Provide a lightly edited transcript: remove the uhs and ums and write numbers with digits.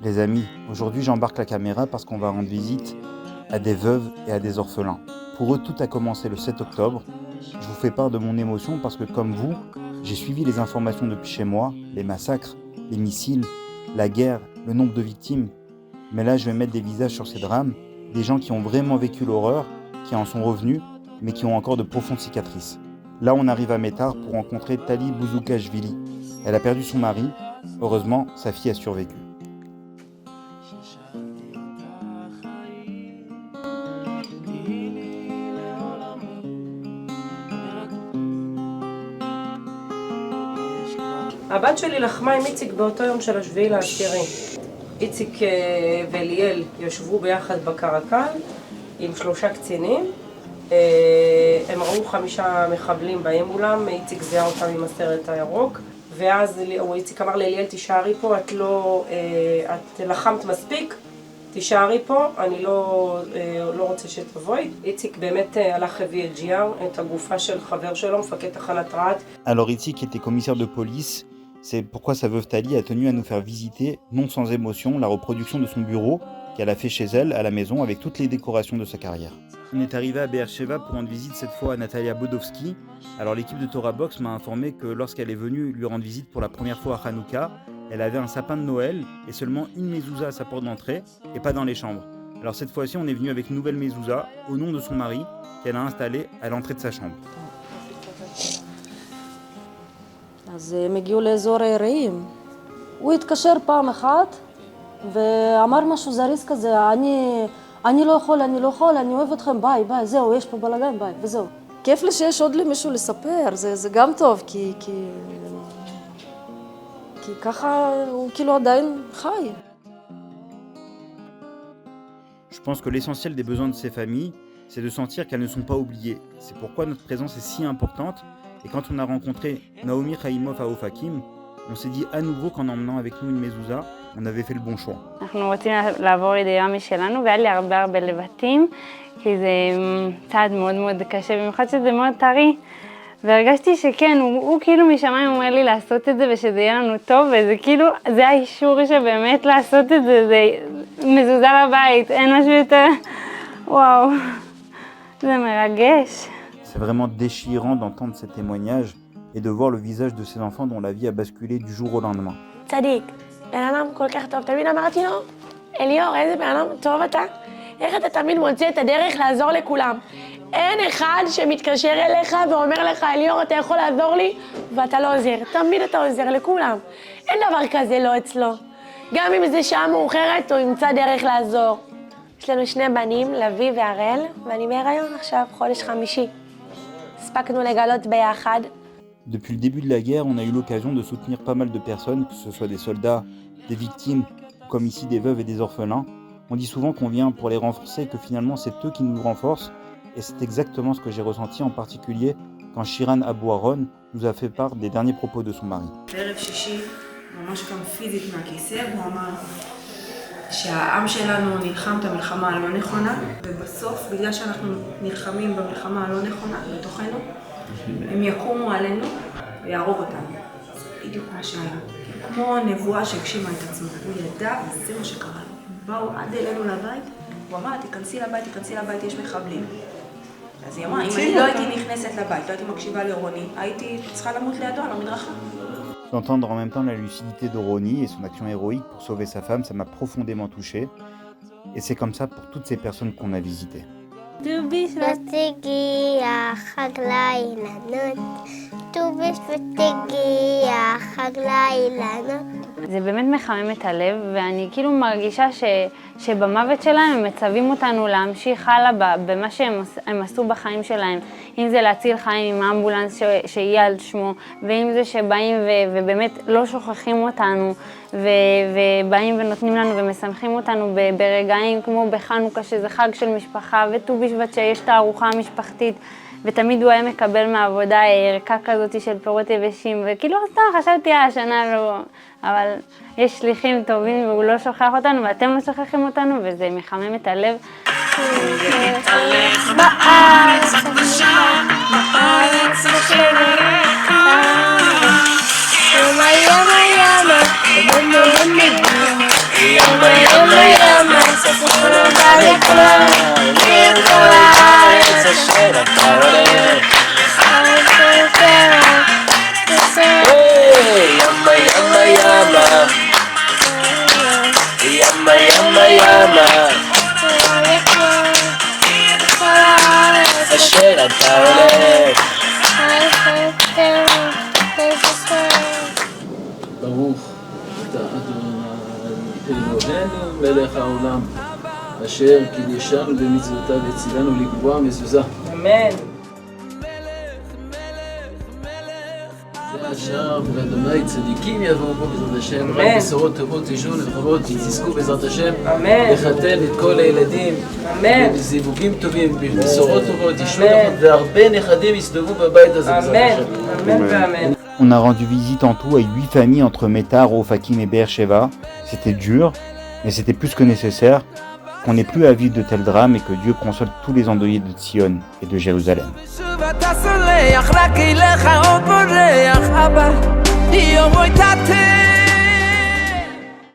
Les amis, aujourd'hui j'embarque la caméra parce qu'on va rendre visite à des veuves et à des orphelins. Pour eux, tout a commencé le 7 octobre. Je vous fais part de mon émotion parce que comme vous, j'ai suivi les informations depuis chez moi, les massacres, les missiles, la guerre, le nombre de victimes. Mais là, je vais mettre des visages sur ces drames, des gens qui ont vraiment vécu l'horreur, qui en sont revenus, mais qui ont encore de profondes cicatrices. Là, on arrive à Métar pour rencontrer Tali Bouzoukashvili. Elle a perdu son mari. Heureusement, sa fille a survécu. הבת שלי לחמה עם איציק באותו יום של השביעי לעשירי. איציק ואליאל ישבו ביחד בקרקל עם 3 קצינים. הם ראו 5 מחבלים באים מולם, איציק זיהה אותם עם הסרט הירוק. ואז איציק אמר לאליאל, תישארי פה, את לחמת מספיק, תישארי פה, אני לא רוצה שתבואי. איציק באמת הלך הביא את ג'יאר, את הגופה של חבר שלו, מפקד תחנת רהט. Alors Itzik était commissaire de police, c'est pourquoi sa veuve Tali a tenu à nous faire visiter, non sans émotion, la reproduction de son bureau qu'elle a fait chez elle, à la maison, avec toutes les décorations de sa carrière. On est arrivé à Beersheva pour rendre visite cette fois à Natalia Bodovski. Alors l'équipe de Torah Box m'a informé que lorsqu'elle est venue lui rendre visite pour la première fois à Hanouka, elle avait un sapin de Noël et seulement une mezouza à sa porte d'entrée et pas dans les chambres. Alors cette fois-ci, on est venu avec une nouvelle mezouza au nom de son mari qu'elle a installée à l'entrée de sa chambre. אז הם הגיעו לאזור היראים. הוא התקשר פעם אחת ואמר משהו זריז כזה, אני לא יכול, אני אוהב אתכם, ביי, זהו, יש פה בלגן, ביי, וזהו. כיף לי שיש עוד למישהו לספר, זה גם טוב, כי ככה הוא כאילו עדיין חי. Je pense que l'essentiel des besoins de ces familles, c'est de sentir qu'elles ne sont pas oubliées. C'est pourquoi notre présence est si importante. Et quand on a rencontré Naomi Chaimov à Ofakim, on s'est dit à nouveau qu'en emmenant avec nous une mezouza, on avait fait le bon choix. אנחנו רוצים לעבור לדירה משלנו, והיה לי הרבה לבטים, כי זה צעד מאוד מאוד קשה, במיוחד שזה מאוד טרי. והרגשתי שכן, הוא כאילו משמיים אומר לי לעשות את זה ושזה יהיה לנו טוב, וזה כאילו, זה האישור שבאמת לעשות את זה, זה מזוזה לבית, אין משהו יותר, וואו, זה מרגש. C'est vraiment déchirant d'entendre ces témoignages et de voir le visage de ces enfants dont la vie a basculé du jour au lendemain. צדיק, בן אדם כל כך טוב, תמיד אמרתי לו, אליאור, איזה בן אדם טוב אתה, איך אתה תמיד מוצא את הדרך לעזור לכולם. אין אחד שמתקשר אליך ואומר לך, אליאור, אתה יכול לעזור לי, ואתה לא עוזר. תמיד אתה עוזר לכולם. אין דבר כזה לא אצלו. גם אם זה שעה מאוחרת, הוא ימצא דרך לעזור. יש לנו 2 בנים, לוי והראל, ואני בהיריון עכשיו, חודש 5. הספקנו לגלות ביחד. Depuis le début de la guerre, on a eu l'occasion de soutenir pas mal de personnes, que ce soit des soldats, des victimes, comme ici des veuves et des orphelins. On dit souvent qu'on vient pour les renforcer, que finalement c'est eux qui nous renforcent. Et c'est exactement ce que j'ai ressenti en particulier quand Shiran Abou Aron nous a fait part des derniers propos de son mari. בערב שישי, ממש קם פיזית מהכיסא, והוא אמר שהעם שלנו נלחם את המלחמה הלא נכונה, ובסוף, בגלל שאנחנו נלחמים במלחמה הלא נכונה בתוכנו, הם יקומו עלינו ויהרוג אותנו. זה בדיוק מה שהיה. כמו נבואה שהגשימה את עצמה. הוא ידע, וזה מה שקרה לו. באו עד אלינו לבית, הוא אמר, תיכנסי לבית, יש מחבלים. אז היא אמרה, אם אני לא הייתי נכנסת לבית, לא הייתי מקשיבה לרוני, הייתי צריכה למות לידו על המדרכה. D'entendre en même temps la lucidité de Roni et son action héroïque pour sauver sa femme, ça m'a profondément touché. Et c'est comme ça pour toutes ces personnes qu'on a visitées. זה באמת מחמם את הלב, ואני כאילו מרגישה שבמוות שלהם הם מצווים אותנו להמשיך הלאה במה שהם עשו בחיים שלהם. אם זה להציל חיים עם האמבולנס שיהיה על שמו, ואם זה שבאים ובאמת לא שוכחים אותנו, ובאים ונותנים לנו ומשמחים אותנו ברגעים כמו בחנוכה, שזה חג של משפחה, וט"ו בשבט שיש את הארוחה המשפחתית, ותמיד הוא היה מקבל מהעבודה ערכה כזאת של פירות יבשים, וכאילו סתם חשבתי השנה לא, אבל יש שליחים טובים והוא לא שוכח אותנו, ואתם לא שוכחים אותנו, וזה מחמם את הלב. בארץ חדשה, בארץ בשלך, ומה ימה ימה, ובמה ימה ימה ימה, ספסון בא לכולם, מכל הארץ אשר אתה הולך. ימה ימה ימה, ימה ימה ימה, אשר אתה הולך. ברוך אתה אדוני אלוהינו מלך העולם, אשר קידשנו במצוותיו והצילנו לקבוע מזוזה. אמן. זה השער ואדוני צדיקים יבואו בו בעזרת השם, רק בשורות טובות ישון ורחובות יזכו בעזרת השם, אמן. לחתן את כל הילדים, אמן. בזיווגים טובים, בבשורות טובות ישון, והרבה נכדים יסתובבו בבית הזה בעזרת אמן. השם. אמן ואמן. On a rendu visite en tout à 8 familles entre Métar, Ofakim et Beersheva. C'était dur, mais c'était plus que nécessaire, qu'on n'ait plus à vivre de tels drames et que Dieu console tous les endeuillés de Sion et de Jérusalem. אתה סולח, רק אליך עוד בורח, אבא, יום אוי תתה